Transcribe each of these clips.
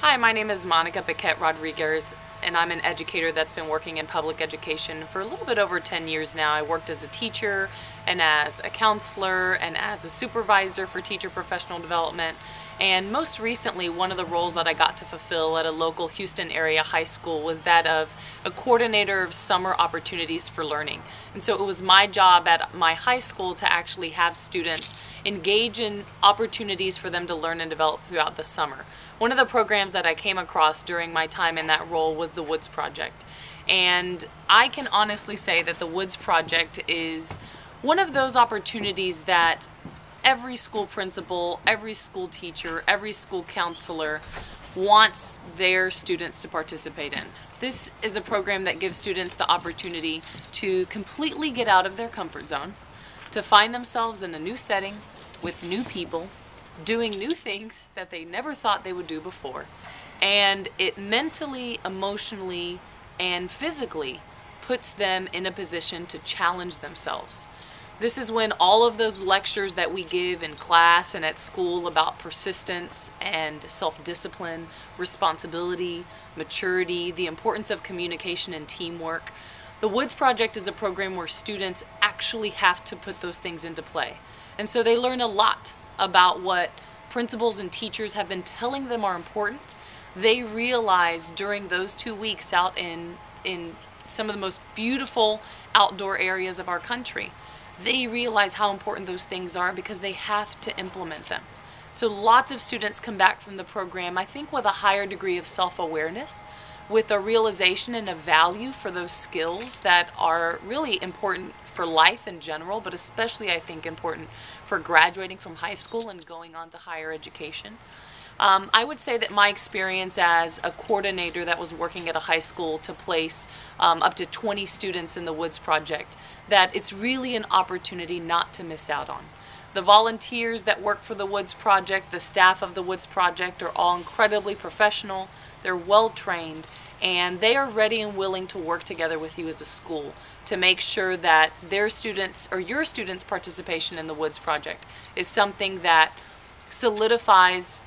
Hi, my name is Monica Piquet Rodriguez, and I'm an educator that's been working in public education for a little bit over 10 years now. I worked as a teacher and as a counselor and as a supervisor for teacher professional development. And most recently, one of the roles that I got to fulfill at a local Houston area high school was that of a coordinator of summer opportunities for learning. And so it was my job at my high school to actually have students engage in opportunities for them to learn and develop throughout the summer. One of the programs that I came across during my time in that role was the Woods Project. And I can honestly say that the Woods Project is one of those opportunities that every school principal, every school teacher, every school counselor wants their students to participate in. This is a program that gives students the opportunity to completely get out of their comfort zone, to find themselves in a new setting with new people, doing new things that they never thought they would do before. And it mentally, emotionally, and physically puts them in a position to challenge themselves. This is when all of those lectures that we give in class and at school about persistence and self-discipline, responsibility, maturity, the importance of communication and teamwork. The Woods Project is a program where students actually have to put those things into play. And so they learn a lot about what principals and teachers have been telling them are important. They realize during those 2 weeks out in some of the most beautiful outdoor areas of our country, they realize how important those things are because they have to implement them. So lots of students come back from the program, I think, with a higher degree of self-awareness, with a realization and a value for those skills that are really important for life in general, but especially, I think, important for graduating from high school and going on to higher education. I would say that my experience as a coordinator that was working at a high school to place up to 20 students in the Woods Project, that it's really an opportunity not to miss out on. The volunteers that work for the Woods Project, the staff of the Woods Project, are all incredibly professional, they're well trained, and they are ready and willing to work together with you as a school to make sure that their students or your students' participation in the Woods Project is something that solidifies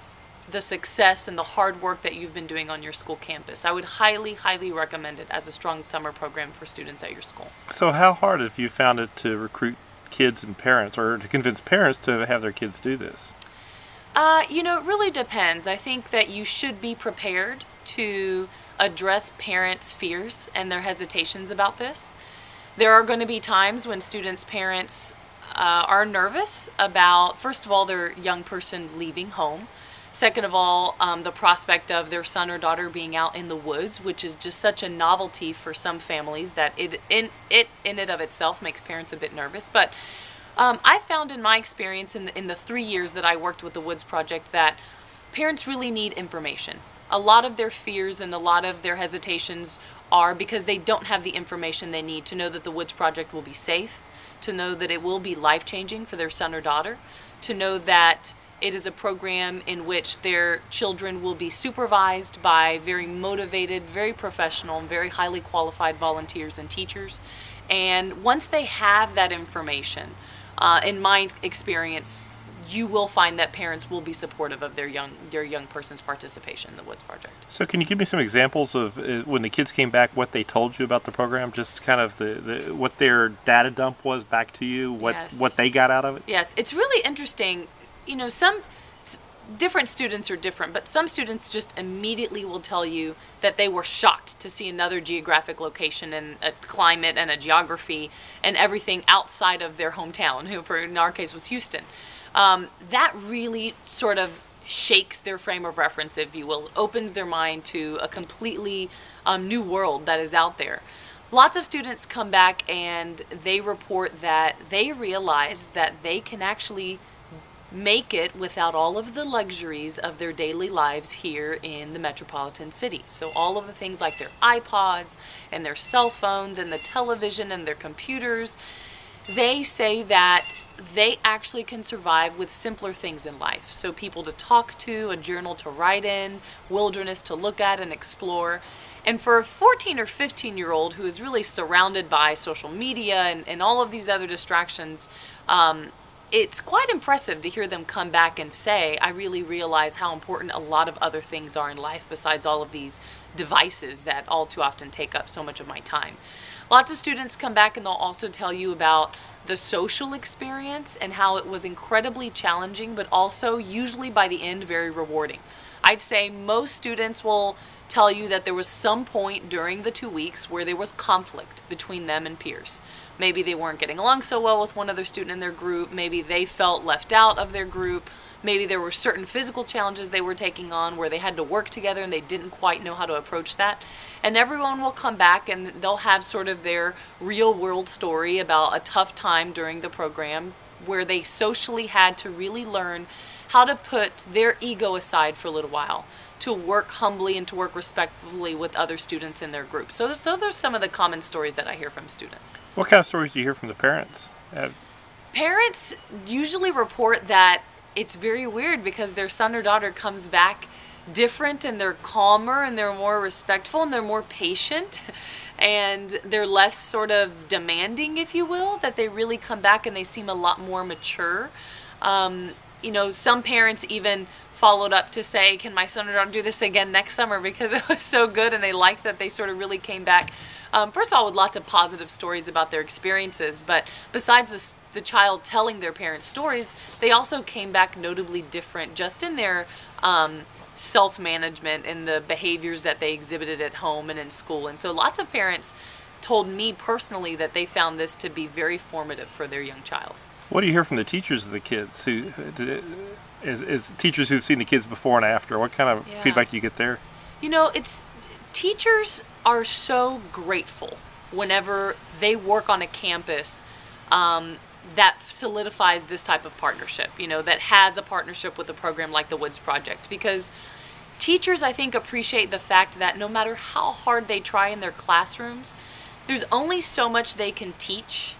the success and the hard work that you've been doing on your school campus. I would highly, highly recommend it as a strong summer program for students at your school. So how hard have you found it to recruit kids and parents, or to convince parents to have their kids do this? It really depends. I think that you should be prepared to address parents' fears and their hesitations about this. There are going to be times when students' parents are nervous about, first of all, their young person leaving home. Second of all, the prospect of their son or daughter being out in the woods, which is just such a novelty for some families that it in and of itself makes parents a bit nervous. But I found in my experience in the 3 years that I worked with the Woods Project that parents really need information. A lot of their fears and a lot of their hesitations are because they don't have the information they need to know that the Woods Project will be safe, to know that it will be life-changing for their son or daughter, to know that it is a program in which their children will be supervised by very motivated, very professional, and very highly qualified volunteers and teachers. And once they have that information, in my experience, you will find that parents will be supportive of their young person's participation in the Woods Project. So can you give me some examples of when the kids came back, what they told you about the program, just kind of what their data dump was back to you, what they got out of it? Yes, it's really interesting. Some different students are different, but some students just immediately will tell you that they were shocked to see another geographic location and a climate and a geography and everything outside of their hometown, who in our case was Houston. That really sort of shakes their frame of reference, if you will, opens their mind to a completely new world that is out there. Lots of students come back and they report that they realize that they can actually make it without all of the luxuries of their daily lives here in the metropolitan city. So all of the things like their iPods and their cell phones and the television and their computers, they say that they actually can survive with simpler things in life. So people to talk to, a journal to write in, wilderness to look at and explore. And for a 14 or 15-year-old who is really surrounded by social media and all of these other distractions, it's quite impressive to hear them come back and say, I really realize how important a lot of other things are in life besides all of these devices that all too often take up so much of my time. Lots of students come back and they'll also tell you about the social experience and how it was incredibly challenging, but also usually by the end very rewarding. I'd say most students will tell you that there was some point during the 2 weeks where there was conflict between them and peers. Maybe they weren't getting along so well with one other student in their group. Maybe they felt left out of their group. Maybe there were certain physical challenges they were taking on where they had to work together and they didn't quite know how to approach that. And everyone will come back and they'll have sort of their real world story about a tough time during the program where they socially had to really learn how to put their ego aside for a little while, to work humbly and to work respectfully with other students in their group. So there's some of the common stories that I hear from students. What kind of stories do you hear from the parents? Parents usually report that it's very weird because their son or daughter comes back different and they're calmer and they're more respectful and they're more patient and they're less sort of demanding, if you will, that they really come back and they seem a lot more mature. You know, some parents even followed up to say, can my son or daughter do this again next summer because it was so good, and they liked that they sort of really came back. First of all, with lots of positive stories about their experiences, but besides the child telling their parents stories, they also came back notably different just in their self-management and the behaviors that they exhibited at home and in school. And so lots of parents told me personally that they found this to be very formative for their young child. What do you hear from the teachers of the kids, as teachers who've seen the kids before and after? What kind of feedback do you get there? You know, teachers are so grateful whenever they work on a campus that solidifies this type of partnership, you know, that has a partnership with a program like the Woods Project, because teachers, I think, appreciate the fact that no matter how hard they try in their classrooms, there's only so much they can teach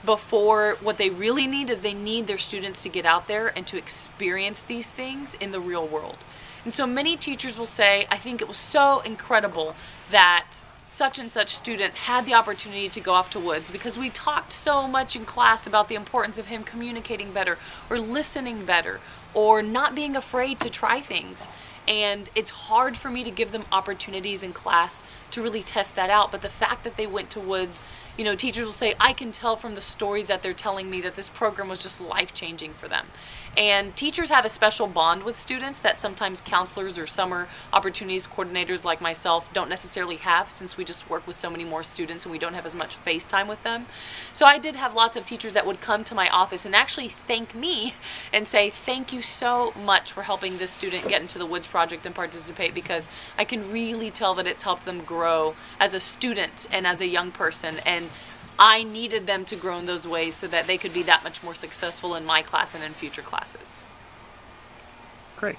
before what they really need is they need their students to get out there and to experience these things in the real world. And so many teachers will say, I think it was so incredible that such and such student had the opportunity to go off to Woods because we talked so much in class about the importance of him communicating better or listening better or not being afraid to try things. And it's hard for me to give them opportunities in class to really test that out. But the fact that they went to Woods, you know, teachers will say, I can tell from the stories that they're telling me that this program was just life-changing for them. And teachers have a special bond with students that sometimes counselors or summer opportunities coordinators like myself don't necessarily have, since we just work with so many more students and we don't have as much face time with them. So I did have lots of teachers that would come to my office and actually thank me and say, thank you so much for helping this student get into the Woods Project and participate, because I can really tell that it's helped them grow as a student and as a young person, and I needed them to grow in those ways so that they could be that much more successful in my class and in future classes. Great.